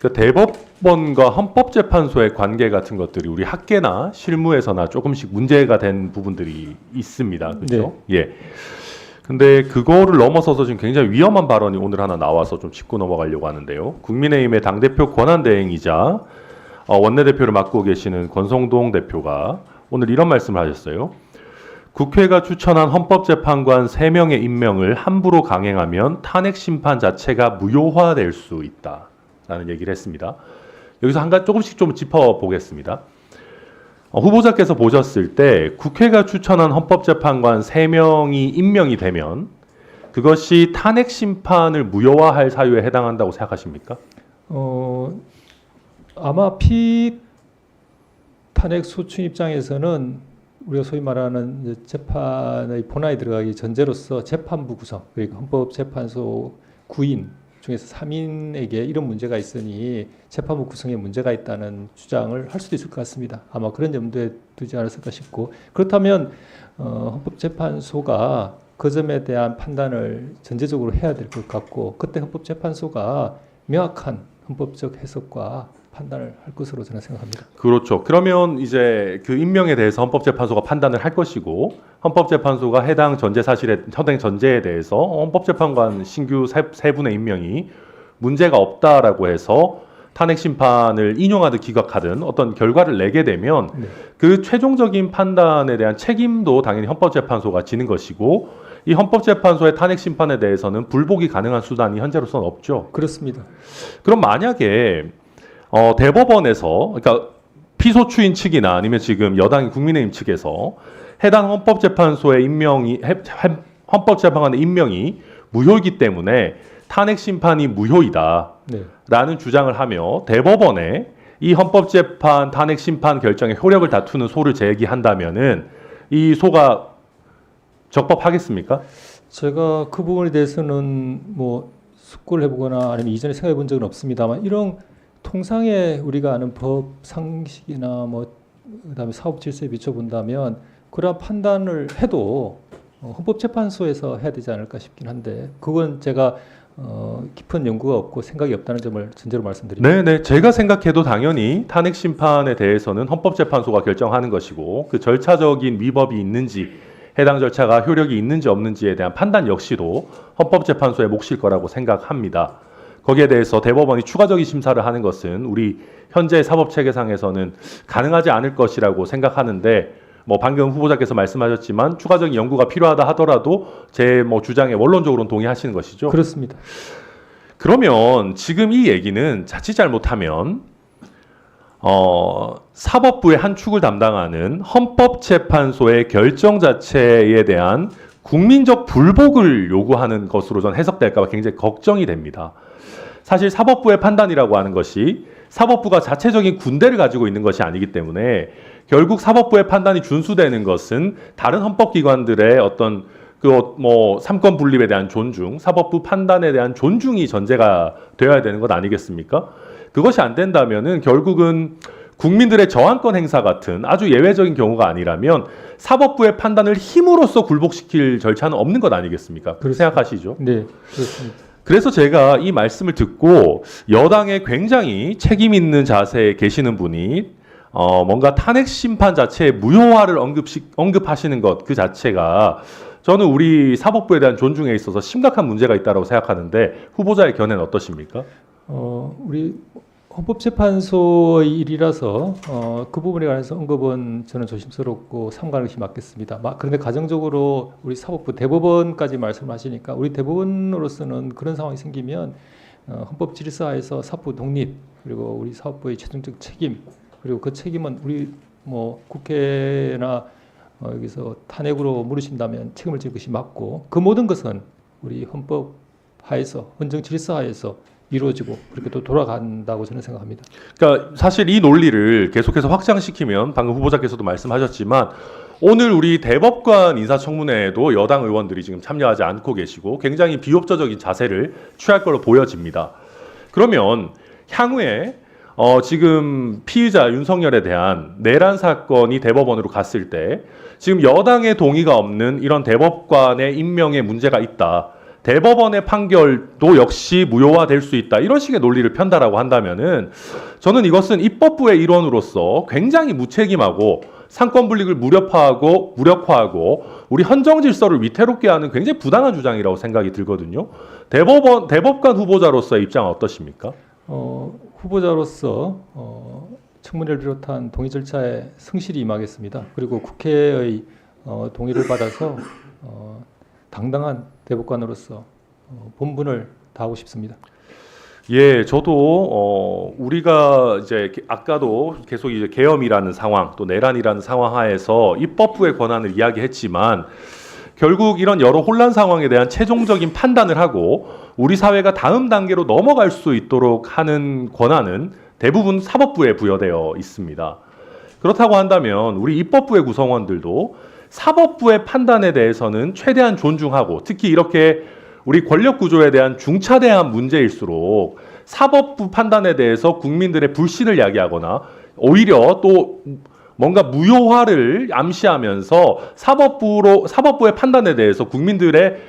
그러니까 대법원과 헌법재판소의 관계 같은 것들이 우리 학계나 실무에서나 조금씩 문제가 된 부분들이 있습니다. 그렇죠? 네. 예. 근데 그거를 넘어서서 지금 굉장히 위험한 발언이 오늘 하나 나와서 좀 짚고 넘어가려고 하는데요. 국민의힘의 당대표 권한대행이자 원내대표를 맡고 계시는 권성동 대표가 오늘 이런 말씀을 하셨어요. 국회가 추천한 헌법재판관 3명의 임명을 함부로 강행하면 탄핵 심판 자체가 무효화될 수 있다라는 얘기를 했습니다. 여기서 조금씩 좀 짚어보겠습니다. 후보자께서 보셨을 때 국회가 추천한 헌법재판관 3명이 임명이 되면 그것이 탄핵 심판을 무효화할 사유에 해당한다고 생각하십니까? 아마 탄핵 소추 입장에서는 우리가 소위 말하는 재판의 본안에 들어가기 전제로서 재판부 구성, 그리고 헌법재판소 9인 중에서 3인에게 이런 문제가 있으니 재판부 구성에 문제가 있다는 주장을 할 수도 있을 것 같습니다. 아마 그런 염두에 두지 않았을까 싶고, 그렇다면 헌법재판소가 그 점에 대한 판단을 전제적으로 해야 될 것 같고, 그때 헌법재판소가 명확한 헌법적 해석과 판단을 할 것으로 저는 생각합니다. 그렇죠. 그러면 이제 그 임명에 대해서 헌법재판소가 판단을 할 것이고, 헌법재판소가 해당 전제에 대해서 헌법재판관 신규 세 분의 임명이 문제가 없다라고 해서 탄핵 심판을 인용하든 기각하든 어떤 결과를 내게 되면 네. 그 최종적인 판단에 대한 책임도 당연히 헌법재판소가 지는 것이고, 이 헌법재판소의 탄핵 심판에 대해서는 불복이 가능한 수단이 현재로서는 없죠. 그렇습니다. 그럼 만약에 대법원에서, 그러니까 피소추인 측이나 아니면 지금 여당인 국민의힘 측에서 해당 헌법재판소의 헌법재판관의 임명이 무효이기 때문에 탄핵 심판이 무효이다라는 네. 주장을 하며 대법원에 이 헌법재판 탄핵 심판 결정의 효력을 다투는 소를 제기한다면은 이 소가 적법하겠습니까? 제가 그 부분에 대해서는 뭐 숙고를 해보거나 아니면 이전에 생각해 본 적은 없습니다만, 이런 통상의 우리가 아는 법 상식이나 그다음에 사업 질서에 비춰본다면 그러한 판단을 해도 헌법재판소에서 해야 되지 않을까 싶긴 한데, 그건 제가 깊은 연구가 없고 생각이 없다는 점을 전제로 말씀드립니다. 네네, 제가 생각해도 당연히 탄핵 심판에 대해서는 헌법재판소가 결정하는 것이고, 그 절차적인 위법이 있는지 해당 절차가 효력이 있는지 없는지에 대한 판단 역시도 헌법재판소의 몫일 거라고 생각합니다. 거기에 대해서 대법원이 추가적인 심사를 하는 것은 우리 현재 사법체계상에서는 가능하지 않을 것이라고 생각하는데, 방금 후보자께서 말씀하셨지만 추가적인 연구가 필요하다 하더라도 제 주장에 원론적으로는 동의하시는 것이죠? 그렇습니다. 그러면 지금 이 얘기는 자칫 잘못하면 사법부의 한 축을 담당하는 헌법재판소의 결정 자체에 대한 국민적 불복을 요구하는 것으로 전 해석될까 봐 굉장히 걱정이 됩니다. 사실 사법부의 판단이라고 하는 것이 사법부가 자체적인 군대를 가지고 있는 것이 아니기 때문에 결국 사법부의 판단이 준수되는 것은 다른 헌법기관들의 어떤 삼권 분립에 대한 존중, 사법부 판단에 대한 존중이 전제가 되어야 되는 것 아니겠습니까? 그것이 안 된다면은 결국은 국민들의 저항권 행사 같은 아주 예외적인 경우가 아니라면 사법부의 판단을 힘으로써 굴복시킬 절차는 없는 것 아니겠습니까? 그렇게 생각하시죠? 네, 그렇습니다. 그래서 제가 이 말씀을 듣고 여당에 굉장히 책임 있는 자세에 계시는 분이 뭔가 탄핵 심판 자체의 무효화를 언급하시는 것 그 자체가 저는 우리 사법부에 대한 존중에 있어서 심각한 문제가 있다고 생각하는데, 후보자의 견해는 어떠십니까? 우리 헌법재판소의 일이라서 그 부분에 관해서 언급은 저는 조심스럽고 삼가는 것이 맞겠습니다. 그런데 가정적으로 우리 사법부 대법원까지 말씀하시니까, 우리 대법원으로서는 그런 상황이 생기면 헌법 질서하에서 사법부 독립, 그리고 우리 사법부의 최종적 책임, 그리고 그 책임은 우리 국회나 여기서 탄핵으로 물으신다면 책임을 질 것이 맞고, 그 모든 것은 우리 헌법 하에서, 헌정 질서 하에서 이루어지고 그렇게 또 돌아간다고 저는 생각합니다. 그러니까 사실 이 논리를 계속해서 확장시키면 방금 후보자께서도 말씀하셨지만 오늘 우리 대법관 인사청문회에도 여당 의원들이 지금 참여하지 않고 계시고 굉장히 비협조적인 자세를 취할 걸로 보여집니다. 그러면 향후에 지금 피의자 윤석열에 대한 내란 사건이 대법원으로 갔을 때 지금 여당의 동의가 없는 이런 대법관의 임명에 문제가 있다. 대법원의 판결도 역시 무효화될 수 있다. 이런 식의 논리를 편다라고 한다면은 저는 이것은 입법부의 일원으로서 굉장히 무책임하고 상권 분립을 무력화하고 우리 헌정 질서를 위태롭게 하는 굉장히 부당한 주장이라고 생각이 들거든요. 대법관 후보자로서의 입장은 어떠십니까? 후보자로서 청문회를 비롯한 동의 절차에 성실히 임하겠습니다. 그리고 국회의 동의를 받아서 당당한 대법관으로서 본분을 다하고 싶습니다. 예, 저도 우리가 이제 아까도 계속 이제 계엄이라는 상황, 또 내란이라는 상황 하에서 입법부의 권한을 이야기했지만 결국 이런 여러 혼란 상황에 대한 최종적인 판단을 하고 우리 사회가 다음 단계로 넘어갈 수 있도록 하는 권한은 대부분 사법부에 부여되어 있습니다. 그렇다고 한다면 우리 입법부의 구성원들도 사법부의 판단에 대해서는 최대한 존중하고 특히 이렇게 우리 권력 구조에 대한 중차대한 문제일수록 사법부 판단에 대해서 국민들의 불신을 야기하거나 오히려 또 뭔가 무효화를 암시하면서 사법부의 판단에 대해서 국민들의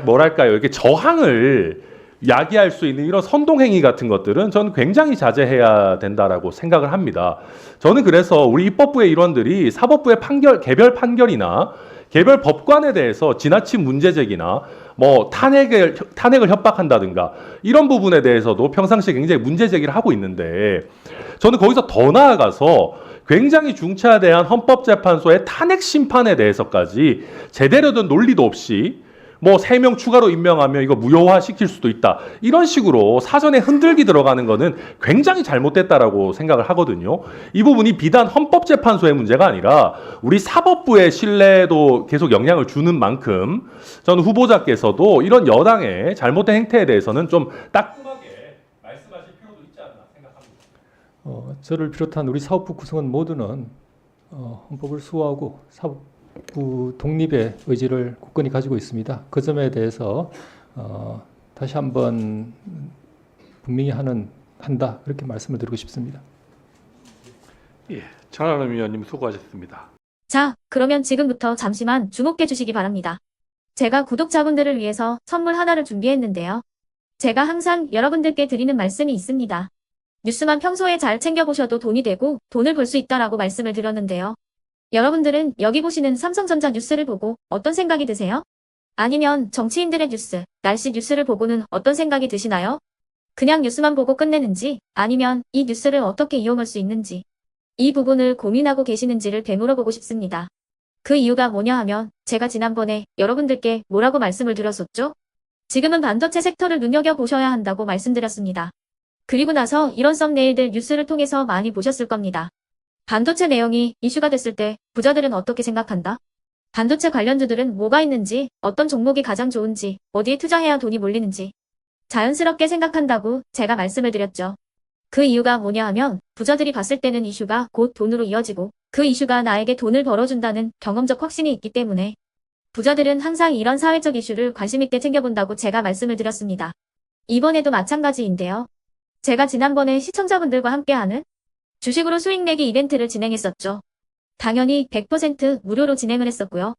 뭐랄까요, 이렇게 저항을 야기할 수 있는 이런 선동행위 같은 것들은 저는 굉장히 자제해야 된다라고 생각을 합니다. 저는 그래서 우리 입법부의 일원들이 사법부의 개별 판결이나 개별 법관에 대해서 지나친 문제 제기나 뭐 탄핵을 협박한다든가 이런 부분에 대해서도 평상시에 굉장히 문제 제기를 하고 있는데 저는 거기서 더 나아가서 굉장히 중차대한 헌법재판소의 탄핵 심판에 대해서까지 제대로 된 논리도 없이 뭐 3명 추가로 임명하면 이거 무효화 시킬 수도 있다. 이런 식으로 사전에 흔들기 들어가는 거는 굉장히 잘못됐다라고 생각을 하거든요. 이 부분이 비단 헌법재판소의 문제가 아니라 우리 사법부의 신뢰도 계속 영향을 주는 만큼 저는 후보자께서도 이런 여당의 잘못된 행태에 대해서는 좀 따끔하게 말씀하실 필요도 있지 않나 생각합니다. 저를 비롯한 우리 사법부 구성원 모두는 헌법을 수호하고 사법부 독립의 의지를 굳건히 가지고 있습니다. 그 점에 대해서 다시 한번 분명히 한다 그렇게 말씀을 드리고 싶습니다. 예, 전하람 위원님 수고하셨습니다. 자, 그러면 지금부터 잠시만 주목해 주시기 바랍니다. 제가 구독자분들을 위해서 선물 하나를 준비했는데요. 제가 항상 여러분들께 드리는 말씀이 있습니다. 뉴스만 평소에 잘 챙겨보셔도 돈이 되고 돈을 벌 수 있다라고 말씀을 드렸는데요. 여러분들은 여기 보시는 삼성전자 뉴스를 보고 어떤 생각이 드세요? 아니면 정치인들의 뉴스, 날씨 뉴스를 보고는 어떤 생각이 드시나요? 그냥 뉴스만 보고 끝내는지 아니면 이 뉴스를 어떻게 이용할 수 있는지 이 부분을 고민하고 계시는지를 되물어보고 싶습니다. 그 이유가 뭐냐 하면 제가 지난번에 여러분들께 뭐라고 말씀을 드렸었죠? 지금은 반도체 섹터를 눈여겨보셔야 한다고 말씀드렸습니다. 그리고 나서 이런 썸네일들 뉴스를 통해서 많이 보셨을 겁니다. 반도체 내용이 이슈가 됐을 때 부자들은 어떻게 생각한다? 반도체 관련주들은 뭐가 있는지, 어떤 종목이 가장 좋은지, 어디에 투자해야 돈이 몰리는지 자연스럽게 생각한다고 제가 말씀을 드렸죠. 그 이유가 뭐냐 하면 부자들이 봤을 때는 이슈가 곧 돈으로 이어지고 그 이슈가 나에게 돈을 벌어준다는 경험적 확신이 있기 때문에 부자들은 항상 이런 사회적 이슈를 관심 있게 챙겨본다고 제가 말씀을 드렸습니다. 이번에도 마찬가지인데요. 제가 지난번에 시청자분들과 함께하는 주식으로 수익 내기 이벤트를 진행했었죠. 당연히 100% 무료로 진행을 했었고요.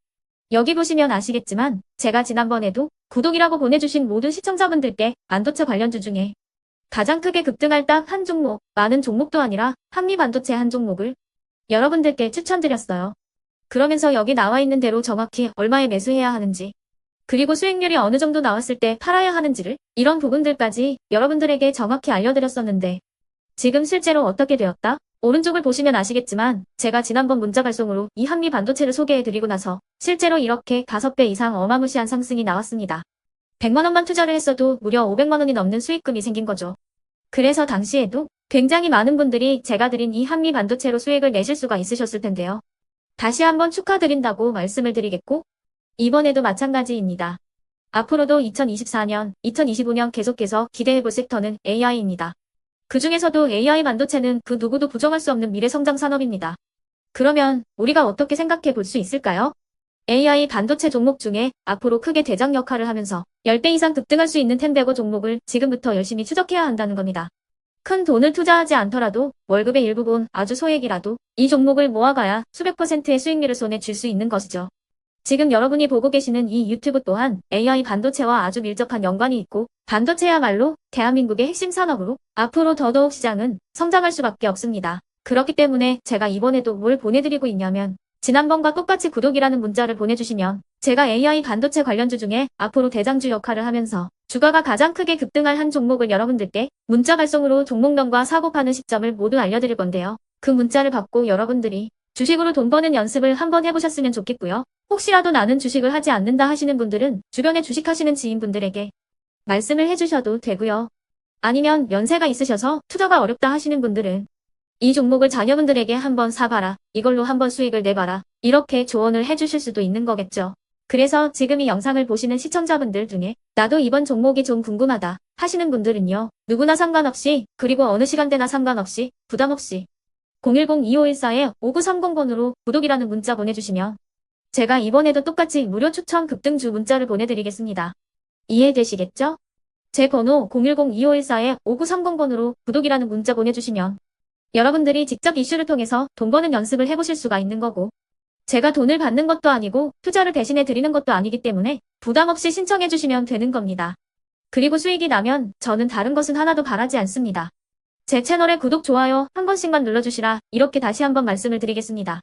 여기 보시면 아시겠지만 제가 지난번에도 구독이라고 보내주신 모든 시청자분들께 반도체 관련주 중에 가장 크게 급등할 딱 한 종목, 많은 종목도 아니라 한미반도체 한 종목을 여러분들께 추천드렸어요. 그러면서 여기 나와 있는 대로 정확히 얼마에 매수해야 하는지 그리고 수익률이 어느 정도 나왔을 때 팔아야 하는지를 이런 부분들까지 여러분들에게 정확히 알려드렸었는데 지금 실제로 어떻게 되었다? 오른쪽을 보시면 아시겠지만 제가 지난번 문자 발송으로 이 한미 반도체를 소개해드리고 나서 실제로 이렇게 5배 이상 어마무시한 상승이 나왔습니다. 100만 원만 투자를 했어도 무려 500만 원이 넘는 수익금이 생긴 거죠. 그래서 당시에도 굉장히 많은 분들이 제가 드린 이 한미 반도체로 수익을 내실 수가 있으셨을 텐데요. 다시 한번 축하드린다고 말씀을 드리겠고 이번에도 마찬가지입니다. 앞으로도 2024년, 2025년 계속해서 기대해볼 섹터는 AI입니다. 그 중에서도 AI 반도체는 그 누구도 부정할 수 없는 미래 성장 산업입니다. 그러면 우리가 어떻게 생각해 볼 수 있을까요? AI 반도체 종목 중에 앞으로 크게 대장 역할을 하면서 10배 이상 급등할 수 있는 텐베고 종목을 지금부터 열심히 추적해야 한다는 겁니다. 큰 돈을 투자하지 않더라도 월급의 일부분 아주 소액이라도 이 종목을 모아가야 수백 %의 수익률을 손에 쥘 수 있는 것이죠. 지금 여러분이 보고 계시는 이 유튜브 또한 AI 반도체와 아주 밀접한 연관이 있고 반도체야말로 대한민국의 핵심 산업으로 앞으로 더더욱 시장은 성장할 수밖에 없습니다. 그렇기 때문에 제가 이번에도 뭘 보내드리고 있냐면 지난번과 똑같이 구독이라는 문자를 보내주시면 제가 AI 반도체 관련주 중에 앞으로 대장주 역할을 하면서 주가가 가장 크게 급등할 한 종목을 여러분들께 문자 발송으로 종목명과 사고 파는 시점을 모두 알려드릴 건데요. 그 문자를 받고 여러분들이 주식으로 돈 버는 연습을 한번 해보셨으면 좋겠고요. 혹시라도 나는 주식을 하지 않는다 하시는 분들은 주변에 주식하시는 지인분들에게 말씀을 해주셔도 되고요. 아니면 연세가 있으셔서 투자가 어렵다 하시는 분들은 이 종목을 자녀분들에게 한번 사봐라. 이걸로 한번 수익을 내봐라. 이렇게 조언을 해주실 수도 있는 거겠죠. 그래서 지금 이 영상을 보시는 시청자분들 중에 나도 이번 종목이 좀 궁금하다 하시는 분들은요. 누구나 상관없이 그리고 어느 시간대나 상관없이 부담 없이 010-2514-5930번으로 구독이라는 문자 보내주시면 제가 이번에도 똑같이 무료 추천 급등주 문자를 보내드리겠습니다. 이해되시겠죠? 제 번호 010-2514-5930번으로 구독이라는 문자 보내주시면 여러분들이 직접 이슈를 통해서 돈 버는 연습을 해보실 수가 있는 거고 제가 돈을 받는 것도 아니고 투자를 대신해 드리는 것도 아니기 때문에 부담 없이 신청해 주시면 되는 겁니다. 그리고 수익이 나면 저는 다른 것은 하나도 바라지 않습니다. 제 채널에 구독, 좋아요 한 번씩만 눌러주시라 이렇게 다시 한번 말씀을 드리겠습니다.